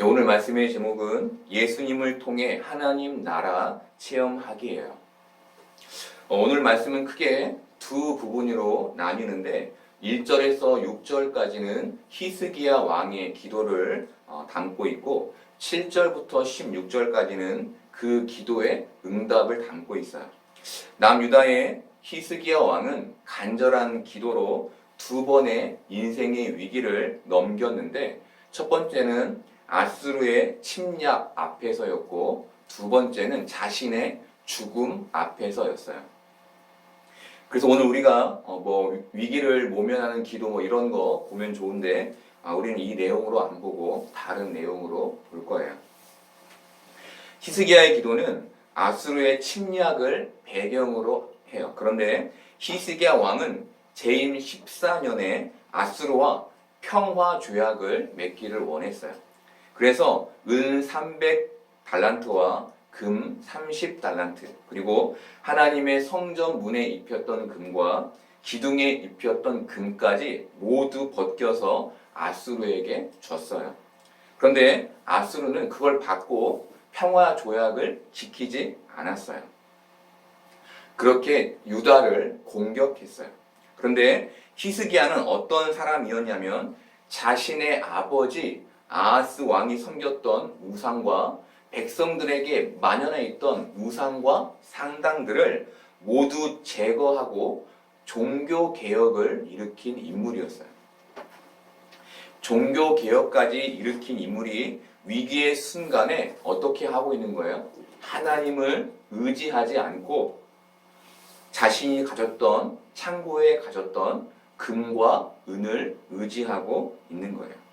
오늘 말씀의 제목은 예수님을 통해 하나님 나라 체험하기예요. 오늘 말씀은 크게 두 부분으로 나뉘는데 1절에서 6절까지는 히스기야 왕의 기도를 담고 있고 7절부터 16절까지는 그 기도의 응답을 담고 있어요. 남유다의 히스기야 왕은 간절한 기도로 두 번의 인생의 위기를 넘겼는데 첫 번째는 아수르의 침략 앞에서였고 두 번째는 자신의 죽음 앞에서였어요. 그래서 오늘 우리가 위기를 모면하는 기도 이런 거 보면 좋은데 우리는 이 내용으로 안 보고 다른 내용으로 볼 거예요. 히스기야의 기도는 아수르의 침략을 배경으로 해요. 그런데 히스기야 왕은 재임 14년에 아수르와 평화 조약을 맺기를 원했어요. 그래서 은 300달란트와 금 30달란트 그리고 하나님의 성전 문에 입혔던 금과 기둥에 입혔던 금까지 모두 벗겨서 아수르에게 줬어요. 그런데 아수르는 그걸 받고 평화 조약을 지키지 않았어요. 그렇게 유다를 공격했어요. 그런데 히스기야는 어떤 사람이었냐면 자신의 아버지 아하스 왕이 섬겼던 우상과 백성들에게 만연해 있던 우상과 상당들을 모두 제거하고 종교개혁을 일으킨 인물이었어요. 종교개혁까지 일으킨 인물이 위기의 순간에 어떻게 하고 있는 거예요? 하나님을 의지하지 않고 자신이 가졌던 창고에 가졌던 금과 은을 의지하고 있는 거예요.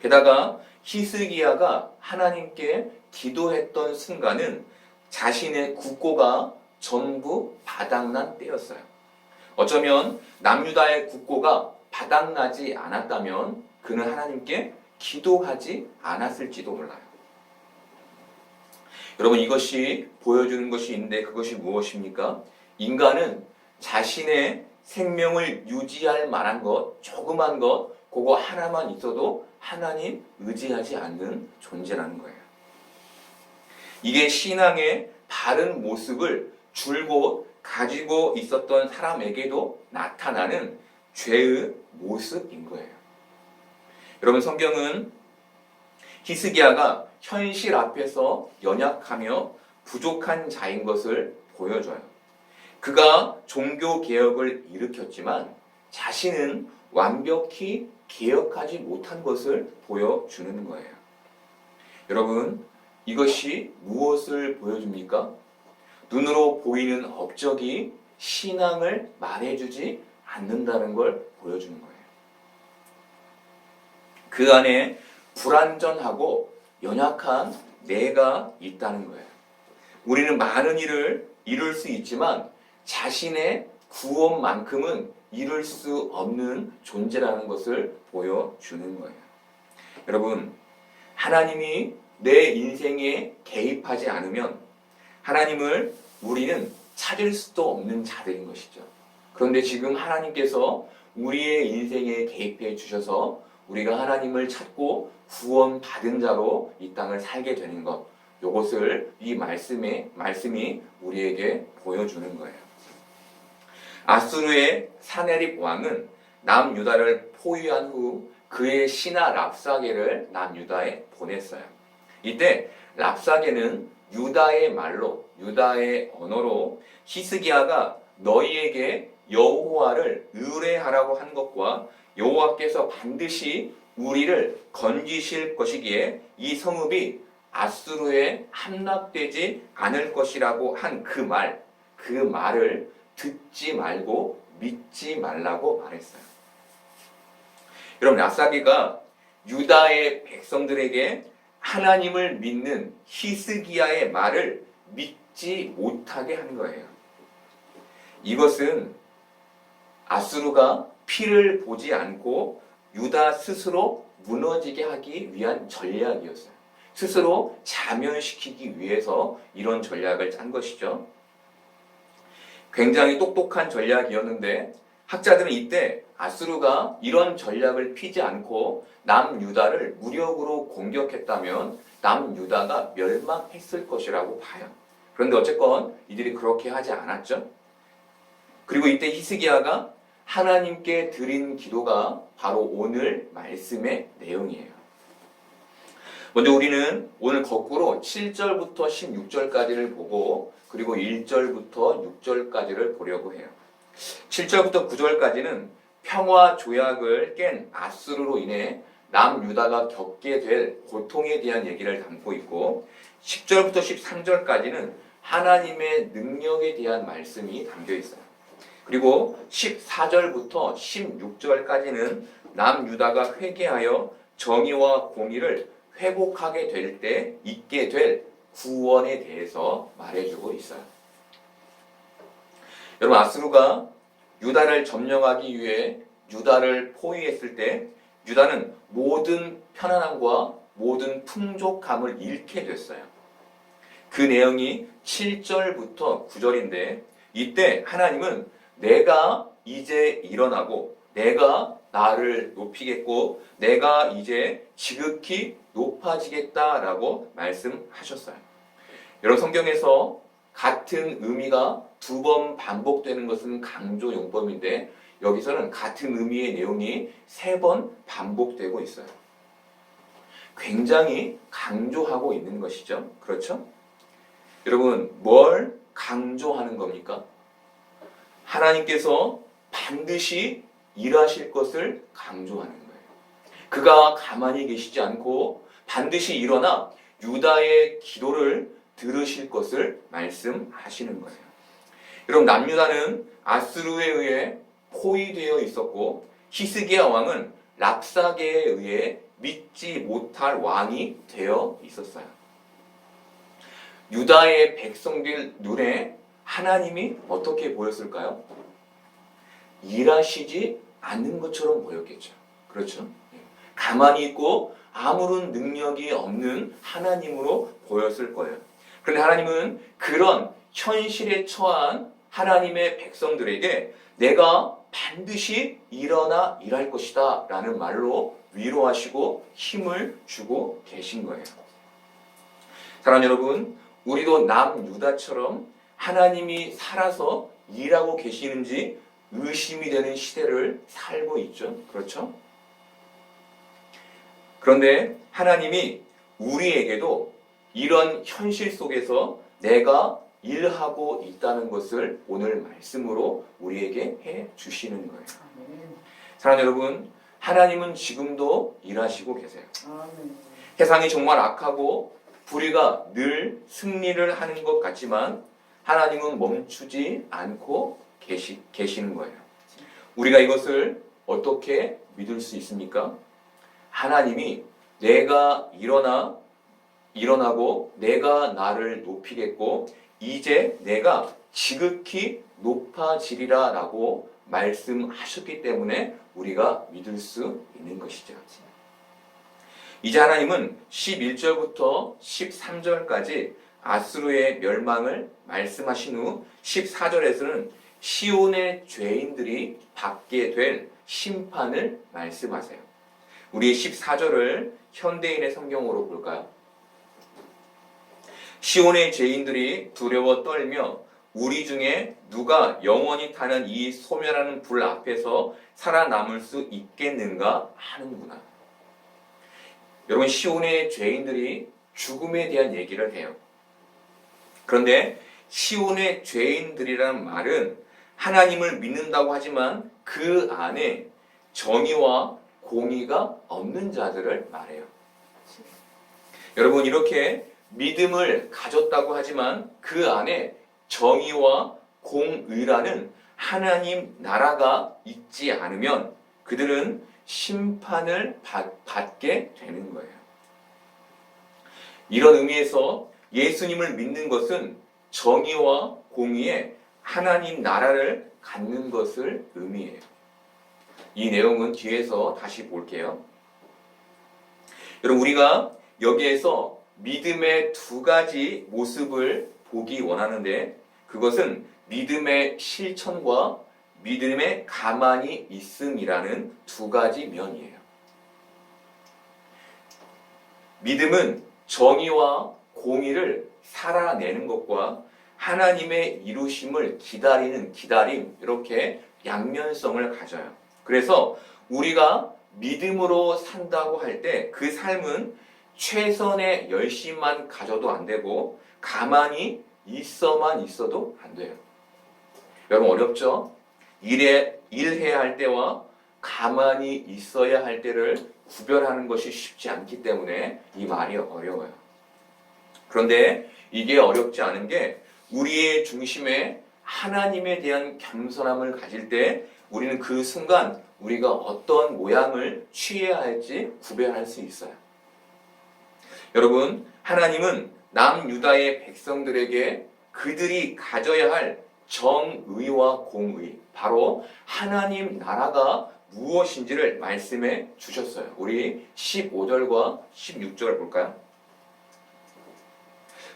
게다가 히스기야가 하나님께 기도했던 순간은 자신의 국고가 전부 바닥난 때였어요. 어쩌면 남유다의 국고가 바닥나지 않았다면 그는 하나님께 기도하지 않았을지도 몰라요. 여러분, 이것이 보여주는 것이 있는데 그것이 무엇입니까? 인간은 자신의 생명을 유지할 만한 것, 조그만 것, 그거 하나만 있어도 하나님 의지하지 않는 존재라는 거예요. 이게 신앙의 바른 모습을 줄곧 가지고 있었던 사람에게도 나타나는 죄의 모습인 거예요. 여러분, 성경은 히스기야가 현실 앞에서 연약하며 부족한 자인 것을 보여줘요. 그가 종교개혁을 일으켰지만 자신은 완벽히 개혁하지 못한 것을 보여주는 거예요. 여러분, 이것이 무엇을 보여줍니까? 눈으로 보이는 업적이 신앙을 말해주지 않는다는 걸 보여주는 거예요. 그 안에 불완전하고 연약한 내가 있다는 거예요. 우리는 많은 일을 이룰 수 있지만 자신의 구원만큼은 이룰 수 없는 존재라는 것을 보여주는 거예요. 여러분, 하나님이 내 인생에 개입하지 않으면 하나님을 우리는 찾을 수도 없는 자들인 것이죠. 그런데 지금 하나님께서 우리의 인생에 개입해 주셔서 우리가 하나님을 찾고 구원받은 자로 이 땅을 살게 되는 것, 이것을 이 말씀이 우리에게 보여주는 거예요. 아수르의 사네립 왕은 남유다를 포위한 후 그의 신하 랍사게를 남유다에 보냈어요. 이때 랍사게는 유다의 말로, 유다의 언어로 히스기야가 너희에게 여호와를 의뢰하라고 한 것과 여호와께서 반드시 우리를 건지실 것이기에 이 성읍이 아수르에 함락되지 않을 것이라고 한 그 말을 듣지 말고 믿지 말라고 말했어요. 여러분, 랍사게가 유다의 백성들에게 하나님을 믿는 히스기야의 말을 믿지 못하게 한 거예요. 이것은 아수르가 피를 보지 않고 유다 스스로 무너지게 하기 위한 전략이었어요. 스스로 자멸시키기 위해서 이런 전략을 짠 것이죠. 굉장히 똑똑한 전략이었는데 학자들은 이때 아수르가 이런 전략을 피지 않고 남유다를 무력으로 공격했다면 남유다가 멸망했을 것이라고 봐요. 그런데 어쨌건 이들이 그렇게 하지 않았죠. 그리고 이때 히스기야가 하나님께 드린 기도가 바로 오늘 말씀의 내용이에요. 먼저 우리는 오늘 거꾸로 7절부터 16절까지를 보고 그리고 1절부터 6절까지를 보려고 해요. 7절부터 9절까지는 평화 조약을 깬 아수르로 인해 남유다가 겪게 될 고통에 대한 얘기를 담고 있고 10절부터 13절까지는 하나님의 능력에 대한 말씀이 담겨 있어요. 그리고 14절부터 16절까지는 남유다가 회개하여 정의와 공의를 회복하게 될 때 있게 될 구원에 대해서 말해주고 있어요. 여러분, 아수르가 유다를 점령하기 위해 유다를 포위했을 때 유다는 모든 편안함과 모든 풍족함을 잃게 됐어요. 그 내용이 7절부터 9절인데 이때 하나님은 내가 이제 일어나고 내가 나를 높이겠고 내가 이제 지극히 높아지겠다라고 말씀하셨어요. 여러분, 성경에서 같은 의미가 두 번 반복되는 것은 강조 용법인데 여기서는 같은 의미의 내용이 3번 반복되고 있어요. 굉장히 강조하고 있는 것이죠. 그렇죠? 여러분, 뭘 강조하는 겁니까? 하나님께서 반드시 일하실 것을 강조하는 거예요. 그가 가만히 계시지 않고 반드시 일어나 유다의 기도를 들으실 것을 말씀하시는 거예요. 여러분, 남유다는 아수르에 의해 포위되어 있었고 히스기야 왕은 랍사게에 의해 믿지 못할 왕이 되어 있었어요. 유다의 백성들 눈에 하나님이 어떻게 보였을까요? 일하시지 않는 것처럼 보였겠죠. 그렇죠? 가만히 있고 아무런 능력이 없는 하나님으로 보였을 거예요. 그런데 하나님은 그런 현실에 처한 하나님의 백성들에게 내가 반드시 일어나 일할 것이다 라는 말로 위로하시고 힘을 주고 계신 거예요. 사랑하는 여러분, 우리도 남유다처럼 하나님이 살아서 일하고 계시는지 의심이 되는 시대를 살고 있죠. 그렇죠? 그런데 하나님이 우리에게도 이런 현실 속에서 내가 일하고 있다는 것을 오늘 말씀으로 우리에게 해 주시는 거예요. 사랑하는 여러분, 하나님은 지금도 일하시고 계세요. 세상이 정말 악하고 불의가 늘 승리를 하는 것 같지만 하나님은 멈추지 않고 계시는 거예요. 우리가 이것을 어떻게 믿을 수 있습니까? 하나님이 내가 일어나고 내가 나를 높이겠고 이제 내가 지극히 높아지리라 라고 말씀하셨기 때문에 우리가 믿을 수 있는 것이죠. 이제 하나님은 11절부터 13절까지 아수르의 멸망을 말씀하신 후 14절에서는 시온의 죄인들이 받게 될 심판을 말씀하세요. 우리 14절을 현대인의 성경으로 볼까요? 시온의 죄인들이 두려워 떨며 우리 중에 누가 영원히 타는 이 소멸하는 불 앞에서 살아남을 수 있겠는가 하는구나. 여러분, 시온의 죄인들이 죽음에 대한 얘기를 해요. 그런데 시온의 죄인들이라는 말은 하나님을 믿는다고 하지만 그 안에 정의와 공의가 없는 자들을 말해요. 여러분, 이렇게 믿음을 가졌다고 하지만 그 안에 정의와 공의라는 하나님 나라가 있지 않으면 그들은 심판을 받게 되는 거예요. 이런 의미에서 예수님을 믿는 것은 정의와 공의의 하나님 나라를 갖는 것을 의미해요. 이 내용은 뒤에서 다시 볼게요. 여러분, 우리가 여기에서 믿음의 2가지 모습을 보기 원하는데 그것은 믿음의 실천과 믿음에 가만히 있음이라는 두 가지 면이에요. 믿음은 정의와 공의를 살아내는 것과 하나님의 이루심을 기다리는 기다림, 이렇게 양면성을 가져요. 그래서 우리가 믿음으로 산다고 할 때 그 삶은 최선의 열심만 가져도 안 되고 가만히 있어만 있어도 안 돼요. 여러분 어렵죠? 일해야 할 때와 가만히 있어야 할 때를 구별하는 것이 쉽지 않기 때문에 이 말이 어려워요. 그런데 이게 어렵지 않은 게 우리의 중심에 하나님에 대한 겸손함을 가질 때 우리는 그 순간 우리가 어떤 모양을 취해야 할지 구별할 수 있어요. 여러분, 하나님은 남유다의 백성들에게 그들이 가져야 할 정의와 공의, 바로 하나님 나라가 무엇인지를 말씀해 주셨어요. 우리 15절과 16절 볼까요?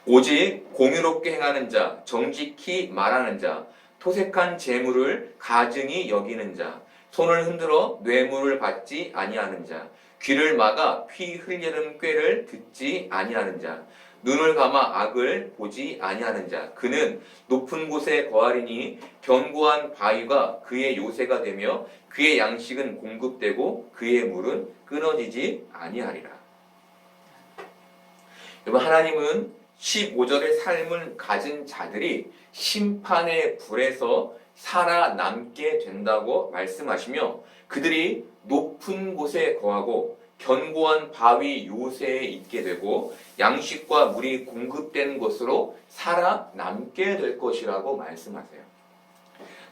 오직 공의롭게 행하는 자, 정직히 말하는 자, 토색한 재물을 가증히 여기는 자, 손을 흔들어 뇌물을 받지 아니하는 자, 귀를 막아 피 흘리는 꾀를 듣지 아니하는 자, 눈을 감아 악을 보지 아니하는 자, 그는 높은 곳에 거하리니 견고한 바위가 그의 요새가 되며 그의 양식은 공급되고 그의 물은 끊어지지 아니하리라. 여러분, 하나님은 15절의 삶을 가진 자들이 심판의 불에서 살아남게 된다고 말씀하시며 그들이 높은 곳에 거하고 견고한 바위 요새에 있게 되고 양식과 물이 공급되는 것으로 살아남게 될 것이라고 말씀하세요.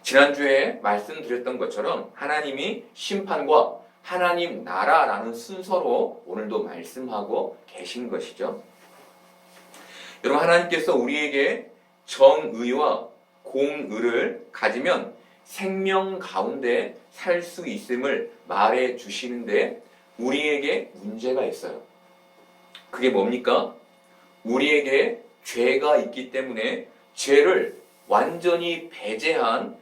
지난주에 말씀드렸던 것처럼 하나님이 심판과 하나님 나라라는 순서로 오늘도 말씀하고 계신 것이죠. 여러분, 하나님께서 우리에게 정의와 공의를 가지면 생명 가운데 살 수 있음을 말해 주시는데 우리에게 문제가 있어요. 그게 뭡니까? 우리에게 죄가 있기 때문에 죄를 완전히 배제한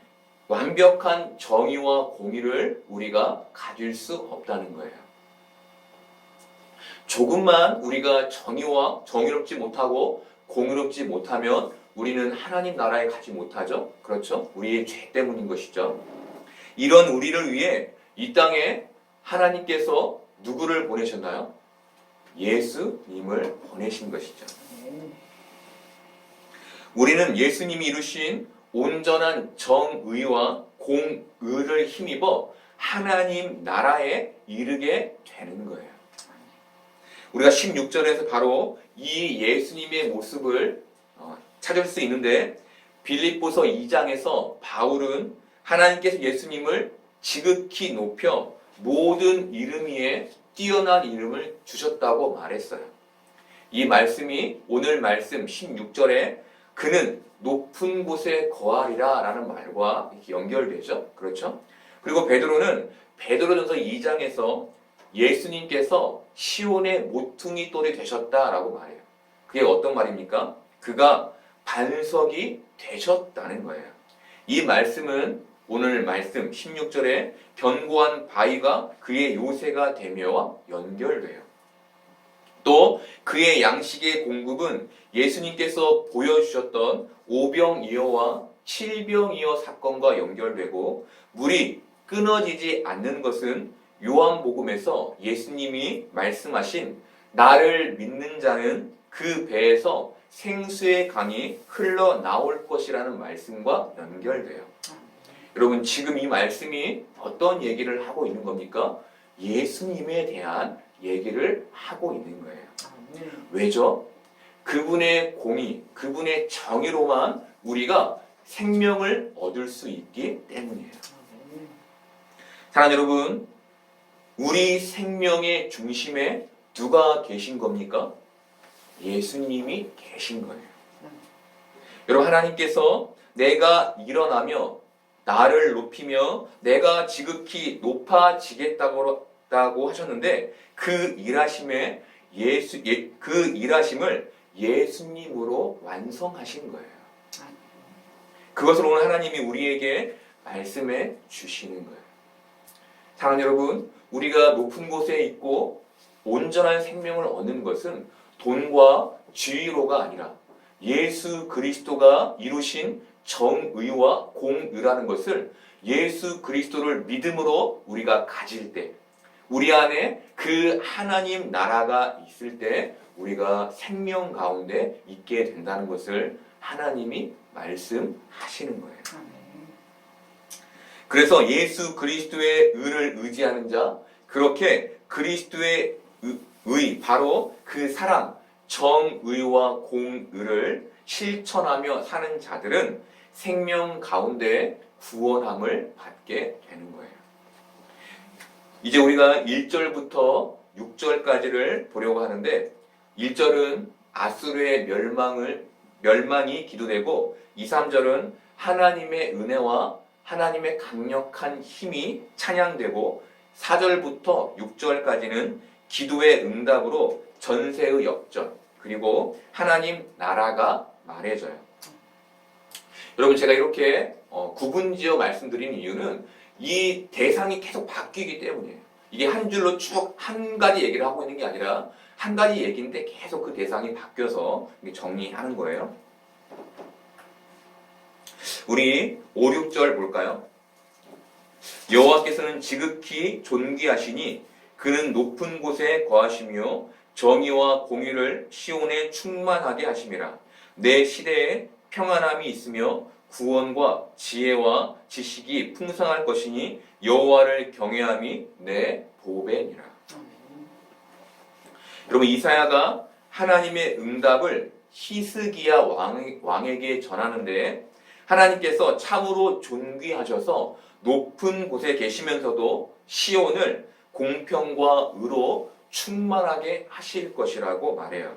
완벽한 정의와 공의를 우리가 가질 수 없다는 거예요. 조금만 우리가 정의롭지 못하고 공의롭지 못하면 우리는 하나님 나라에 가지 못하죠. 그렇죠? 우리의 죄 때문인 것이죠. 이런 우리를 위해 이 땅에 하나님께서 누구를 보내셨나요? 예수님을 보내신 것이죠. 우리는 예수님이 이루신 온전한 정의와 공의를 힘입어 하나님 나라에 이르게 되는 거예요. 우리가 16절에서 바로 이 예수님의 모습을 찾을 수 있는데 빌립보서 2장에서 바울은 하나님께서 예수님을 지극히 높여 모든 이름 위에 뛰어난 이름을 주셨다고 말했어요. 이 말씀이 오늘 말씀 16절에 그는 높은 곳에 거하리라 라는 말과 이렇게 연결되죠. 그렇죠? 그리고 베드로는 베드로전서 2장에서 예수님께서 시온의 모퉁이 돌이 되셨다라고 말해요. 그게 어떤 말입니까? 그가 반석이 되셨다는 거예요. 이 말씀은 오늘 말씀 16절에 견고한 바위가 그의 요새가 되며와 연결돼요. 또 그의 양식의 공급은 예수님께서 보여주셨던 오병이어와 칠병이어 사건과 연결되고 물이 끊어지지 않는 것은 요한복음에서 예수님이 말씀하신 나를 믿는 자는 그 배에서 생수의 강이 흘러나올 것이라는 말씀과 연결돼요. 여러분, 지금 이 말씀이 어떤 얘기를 하고 있는 겁니까? 예수님에 대한 얘기를 하고 있는 거예요. 왜죠? 그분의 공의, 그분의 정의로만 우리가 생명을 얻을 수 있기 때문이에요. 사랑하는 여러분, 우리 생명의 중심에 누가 계신 겁니까? 예수님이 계신 거예요. 여러분, 하나님께서 내가 일어나며 나를 높이며 내가 지극히 높아지겠다고 하셨는데 그 일하심을 예수님으로 완성하신 거예요. 그것을 오늘 하나님이 우리에게 말씀해 주시는 거예요. 사랑하는 여러분, 우리가 높은 곳에 있고 온전한 생명을 얻는 것은 돈과 지위로가 아니라 예수 그리스도가 이루신 정의와 공의라는 것을 예수 그리스도를 믿음으로 우리가 가질 때, 우리 안에 그 하나님 나라가 있을 때 우리가 생명 가운데 있게 된다는 것을 하나님이 말씀하시는 거예요. 그래서 예수 그리스도의 의를 의지하는 자, 그렇게 그리스도의 의, 바로 그 사랑, 정의와 공의를 실천하며 사는 자들은 생명 가운데 구원함을 받게 되는 거예요. 이제 우리가 1절부터 6절까지를 보려고 하는데 1절은 아수르의 멸망이 기도되고 2, 3절은 하나님의 은혜와 하나님의 강력한 힘이 찬양되고 4절부터 6절까지는 기도의 응답으로 전세의 역전, 그리고 하나님 나라가 말해져요. 여러분, 제가 이렇게 구분지어 말씀드리는 이유는 이 대상이 계속 바뀌기 때문이에요. 이게 한 줄로 쭉 한 가지 얘기를 하고 있는 게 아니라 한 가지 얘기인데 계속 그 대상이 바뀌어서 정리하는 거예요. 우리 5, 6절 볼까요? 여호와께서는 지극히 존귀하시니 그는 높은 곳에 거하시며 정의와 공의를 시온에 충만하게 하심이라. 내 시대에 평안함이 있으며 구원과 지혜와 지식이 풍성할 것이니 여호와를 경외함이 내 보배니라. 여러분, 이사야가 하나님의 응답을 히스기야 왕에게 전하는데 하나님께서 참으로 존귀하셔서 높은 곳에 계시면서도 시온을 공평과 의로 충만하게 하실 것이라고 말해요.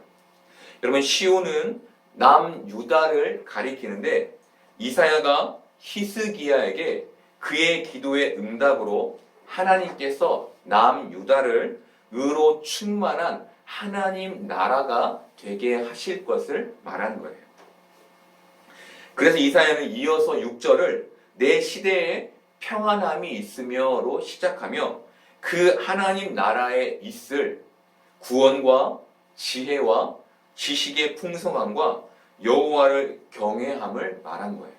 여러분, 시온은 남유다를 가리키는데 이사야가 히스기야에게 그의 기도의 응답으로 하나님께서 남유다를 의로 충만한 하나님 나라가 되게 하실 것을 말하는 거예요. 그래서 이사야는 이어서 6절을 내 시대에 평안함이 있으며로 시작하며 그 하나님 나라에 있을 구원과 지혜와 지식의 풍성함과 여호와를 경외함을 말한 거예요.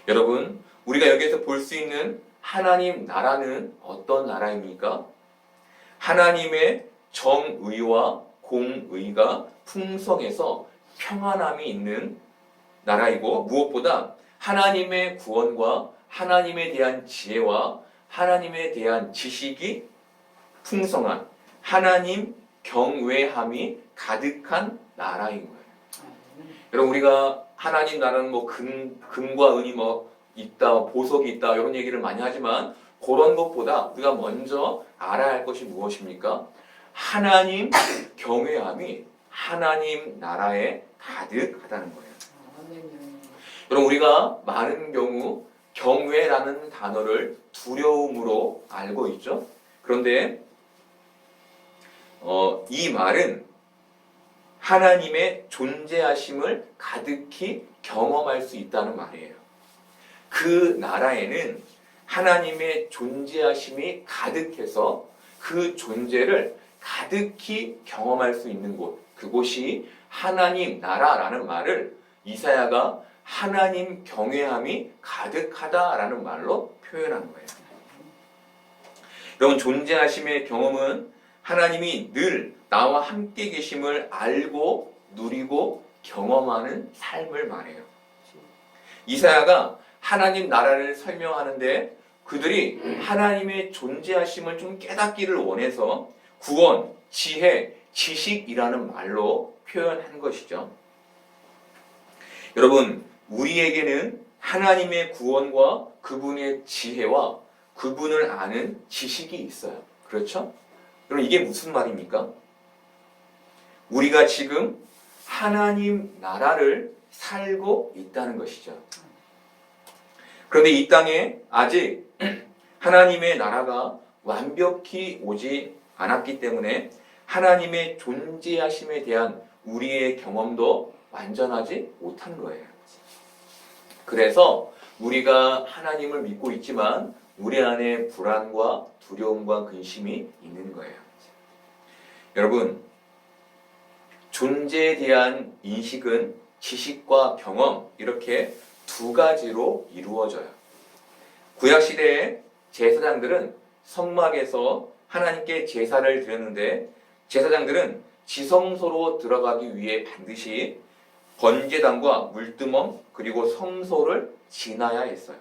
여러분, 우리가 여기에서 볼 수 있는 하나님 나라는 어떤 나라입니까? 하나님의 정의와 공의가 풍성해서 평안함이 있는 나라이고, 무엇보다 하나님의 구원과 하나님에 대한 지혜와 하나님에 대한 지식이 풍성한 하나님 경외함이 가득한 나라인 거예요. 여러분, 우리가 하나님 나라는 금과 은이 있다, 보석이 있다, 이런 얘기를 많이 하지만 그런 것보다 우리가 먼저 알아야 할 것이 무엇입니까? 하나님 경외함이 하나님 나라에 가득하다는 거예요. 여러분, 우리가 많은 경우 경외라는 단어를 두려움으로 알고 있죠. 그런데 이 말은 하나님의 존재하심을 가득히 경험할 수 있다는 말이에요. 그 나라에는 하나님의 존재하심이 가득해서 그 존재를 가득히 경험할 수 있는 곳, 그곳이 하나님 나라라는 말을 이사야가 하나님 경외함이 가득하다라는 말로 표현한 거예요. 여러분, 존재하심의 경험은 하나님이 늘 나와 함께 계심을 알고 누리고 경험하는 삶을 말해요. 이사야가 하나님 나라를 설명하는데 그들이 하나님의 존재하심을 좀 깨닫기를 원해서 구원, 지혜, 지식이라는 말로 표현한 것이죠. 여러분, 우리에게는 하나님의 구원과 그분의 지혜와 그분을 아는 지식이 있어요. 그렇죠? 여러분, 이게 무슨 말입니까? 우리가 지금 하나님 나라를 살고 있다는 것이죠. 그런데 이 땅에 아직 하나님의 나라가 완벽히 오지 않았기 때문에 하나님의 존재하심에 대한 우리의 경험도 완전하지 못한 거예요. 그래서 우리가 하나님을 믿고 있지만 우리 안에 불안과 두려움과 근심이 있는 거예요. 여러분, 존재에 대한 인식은 지식과 경험 이렇게 두 가지로 이루어져요. 구약시대의 제사장들은 성막에서 하나님께 제사를 드렸는데 제사장들은 지성소로 들어가기 위해 반드시 번제단과 물두멍 그리고 성소를 지나야 했어요.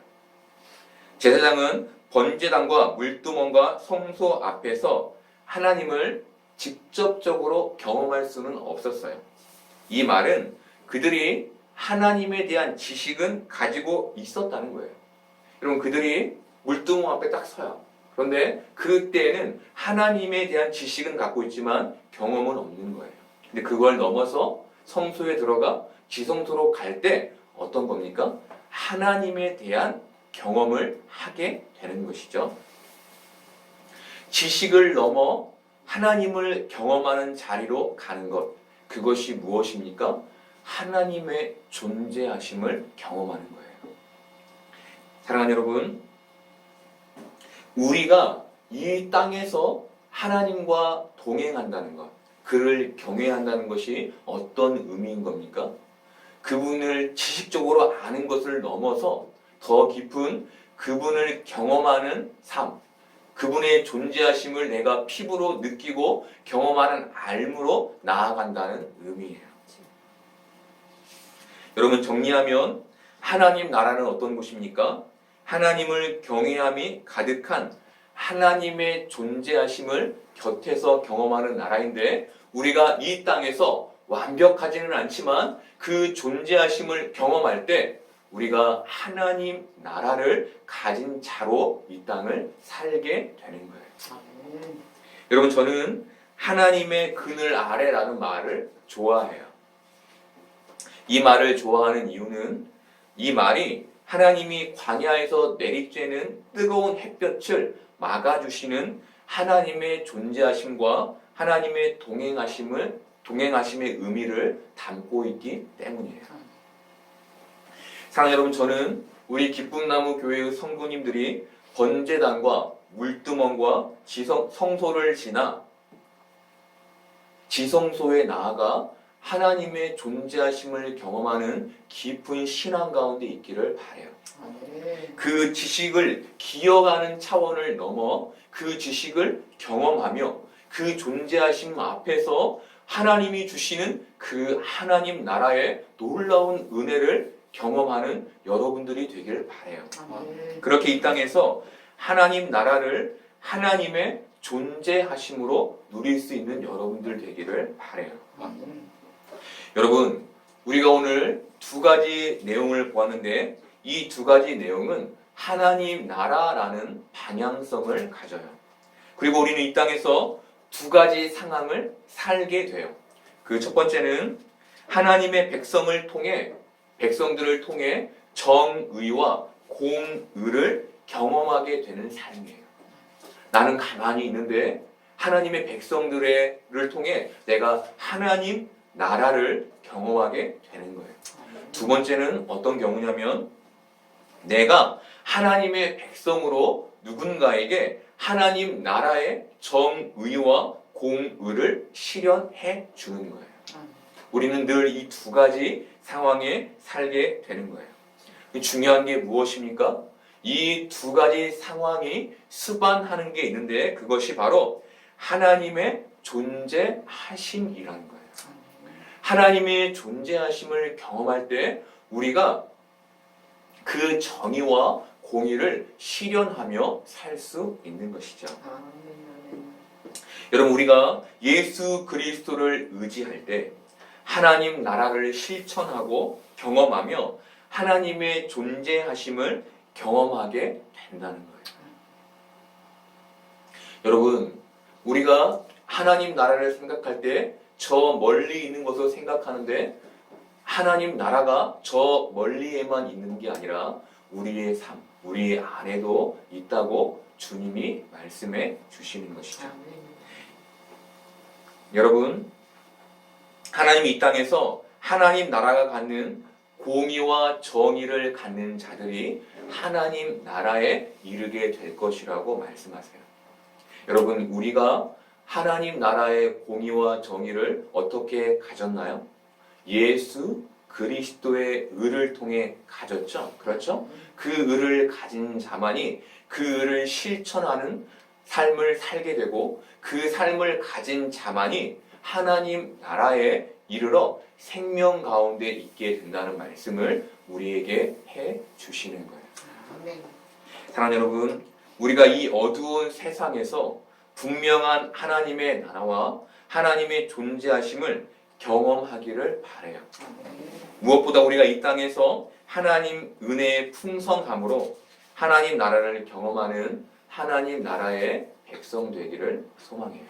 제사장은 번제단과 물두멍과 성소 앞에서 하나님을 직접적으로 경험할 수는 없었어요. 이 말은 그들이 하나님에 대한 지식은 가지고 있었다는 거예요. 여러분, 그들이 물두멍 앞에 딱 서요. 그런데 그때에는 하나님에 대한 지식은 갖고 있지만 경험은 없는 거예요. 근데 그걸 넘어서 성소에 들어가 지성소로 갈 때 어떤 겁니까? 하나님에 대한 경험을 하게 되는 것이죠. 지식을 넘어 하나님을 경험하는 자리로 가는 것, 그것이 무엇입니까? 하나님의 존재하심을 경험하는 거예요. 사랑하는 여러분, 우리가 이 땅에서 하나님과 동행한다는 것, 그를 경외한다는 것이 어떤 의미인 겁니까? 그분을 지식적으로 아는 것을 넘어서 더 깊은 그분을 경험하는 삶, 그분의 존재하심을 내가 피부로 느끼고 경험하는 삶으로 나아간다는 의미예요. 여러분, 정리하면 하나님 나라는 어떤 곳입니까? 하나님을 경외함이 가득한 하나님의 존재하심을 곁에서 경험하는 나라인데 우리가 이 땅에서 완벽하지는 않지만 그 존재하심을 경험할 때 우리가 하나님 나라를 가진 자로 이 땅을 살게 되는 거예요. 여러분, 저는 하나님의 그늘 아래라는 말을 좋아해요. 이 말을 좋아하는 이유는 이 말이 하나님이 광야에서 내리쬐는 뜨거운 햇볕을 막아주시는 하나님의 존재하심과 하나님의 동행하심의 의미를 담고 있기 때문이에요. 사랑하는 여러분, 저는 우리 기쁨나무 교회의 성도님들이 번제단과 물두멍과 성소를 지나 지성소에 나아가 하나님의 존재하심을 경험하는 깊은 신앙 가운데 있기를 바라요. 그 지식을 기억하는 차원을 넘어 그 지식을 경험하며 그 존재하심 앞에서 하나님이 주시는 그 하나님 나라의 놀라운 은혜를 경험하는 여러분들이 되기를 바라요. 그렇게 이 땅에서 하나님 나라를 하나님의 존재하심으로 누릴 수 있는 여러분들 되기를 바라요. 여러분, 우리가 오늘 두 가지 내용을 보았는데 이 두 가지 내용은 하나님 나라라는 방향성을 가져요. 그리고 우리는 이 땅에서 두 가지 상황을 살게 돼요. 그 첫 번째는 하나님의 백성들을 통해 정의와 공의를 경험하게 되는 삶이에요. 나는 가만히 있는데 하나님의 백성들을 통해 내가 하나님 나라를 경험하게 되는 거예요. 두 번째는 어떤 경우냐면 내가 하나님의 백성으로 누군가에게 하나님 나라의 정의와 공의를 실현해 주는 거예요. 우리는 늘 이 두 가지 상황에 살게 되는 거예요. 중요한 게 무엇입니까? 이 두 가지 상황이 수반하는 게 있는데 그것이 바로 하나님의 존재하심이라는 거예요. 하나님의 존재하심을 경험할 때 우리가 그 정의와 공의를 실현하며 살 수 있는 것이죠. 여러분, 우리가 예수 그리스도를 의지할 때 하나님 나라를 실천하고 경험하며 하나님의 존재하심을 경험하게 된다는 거예요. 여러분, 우리가 하나님 나라를 생각할 때 저 멀리 있는 것을 생각하는데 하나님 나라가 저 멀리에만 있는 게 아니라 우리의 삶, 우리 안에도 있다고 주님이 말씀해 주시는 것이죠. 여러분, 하나님이 이 땅에서 하나님 나라가 갖는 공의와 정의를 갖는 자들이 하나님 나라에 이르게 될 것이라고 말씀하세요. 여러분, 우리가 하나님 나라의 공의와 정의를 어떻게 가졌나요? 예수 그리스도의 의를 통해 가졌죠. 그렇죠? 그 의를 가진 자만이 그 의를 실천하는 삶을 살게 되고 그 삶을 가진 자만이 하나님 나라에 이르러 생명 가운데 있게 된다는 말씀을 우리에게 해 주시는 거예요. 사랑하는 여러분, 우리가 이 어두운 세상에서 분명한 하나님의 나라와 하나님의 존재하심을 경험하기를 바라요. 무엇보다 우리가 이 땅에서 하나님 은혜의 풍성함으로 하나님 나라를 경험하는 하나님 나라의 백성 되기를 소망해요.